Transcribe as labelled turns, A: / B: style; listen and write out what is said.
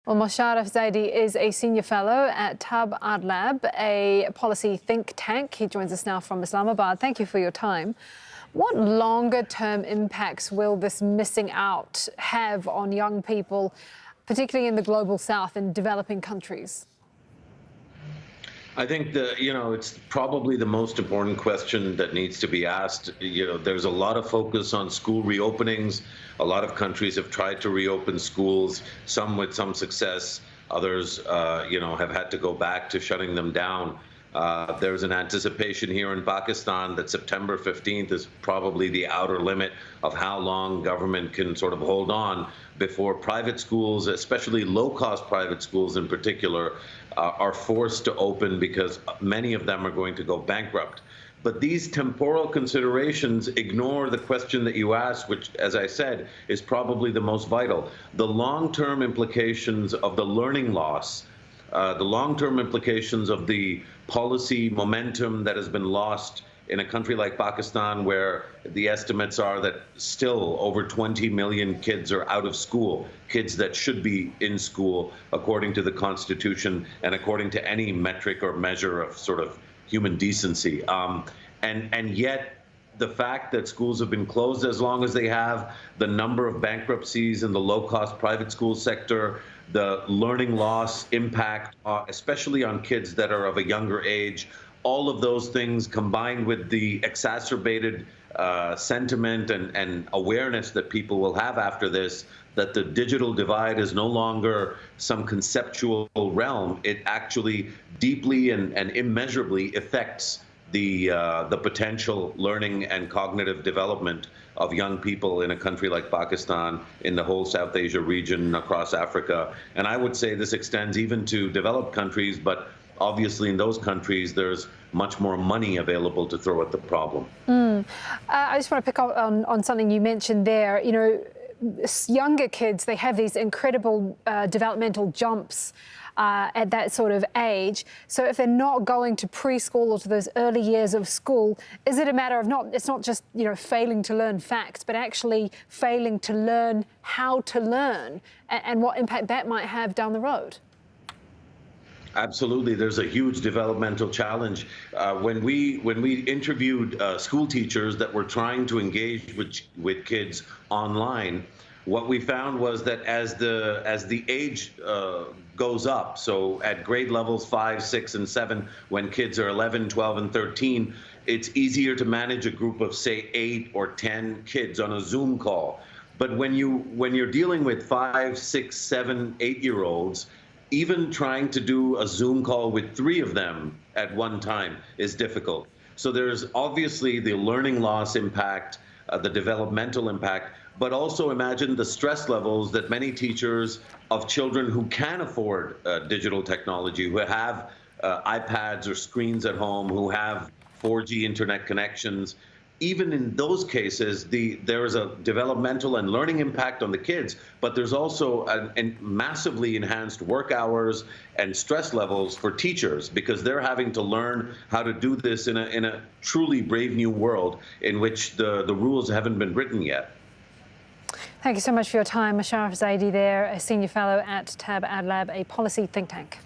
A: Well, Mosharraf Zaidi is a senior fellow at Tabadlab, a policy think tank. He joins us now from Islamabad. Thank you for your time. What longer-term impacts will this missing out have on young people, particularly in the global south and developing countries?
B: I think it's probably the most important question that needs to be asked. There's a lot of focus on school reopenings. A lot of countries have tried to reopen schools, some with some success. Others, have had to go back to shutting them down. There's an anticipation here in Pakistan that September 15th is probably the outer limit of how long government can sort of hold on before private schools, especially low-cost private schools in particular, are forced to open because many of them are going to go bankrupt. But these temporal considerations ignore the question that you asked, which, as I said, is probably the most vital. The long-term implications of the learning loss, the long-term implications of the policy momentum that has been lost in a country like Pakistan, where the estimates are that still over 20 million kids are out of school, kids that should be in school according to the Constitution and according to any metric or measure of sort of human decency. And yet the fact that schools have been closed as long as they have, the number of bankruptcies in the low-cost private school sector, the learning loss impact, especially on kids that are of a younger age, all of those things combined with the exacerbated sentiment and awareness that people will have after this, that the digital divide is no longer some conceptual realm. It actually deeply and immeasurably affects the potential learning and cognitive development of young people in a country like Pakistan, in the whole South Asia region, across Africa. And I would say this extends even to developed countries, but obviously in those countries there's much more money available to throw at the problem.
A: I just want to pick up on something you mentioned there. Younger kids, they have these incredible developmental jumps at that sort of age. So if they're not going to preschool or to those early years of school, is it a matter of it's not just, failing to learn facts, but actually failing to learn how to learn and what impact that might have down the road?
B: Absolutely, there's a huge developmental challenge. When we interviewed school teachers that were trying to engage with kids online, what we found was that as the age goes up, so at grade levels 5, 6, and 7, when kids are 11, 12, and 13, it's easier to manage a group of, say, 8 or 10 kids on a Zoom call. But when you're dealing with 5, 6, 7, 8-year-olds, even trying to do a Zoom call with 3 of them at one time is difficult. So there's obviously the learning loss impact, the developmental impact, but also imagine the stress levels that many teachers of children who can afford digital technology, who have iPads or screens at home, who have 4G internet connections. Even in those cases, there is a developmental and learning impact on the kids, but there's also a massively enhanced work hours and stress levels for teachers, because they're having to learn how to do this in a truly brave new world in which the rules haven't been written yet.
A: Thank you so much for your time. Mosharraf Zaidi there, a senior fellow at Tabadlab, a policy think tank.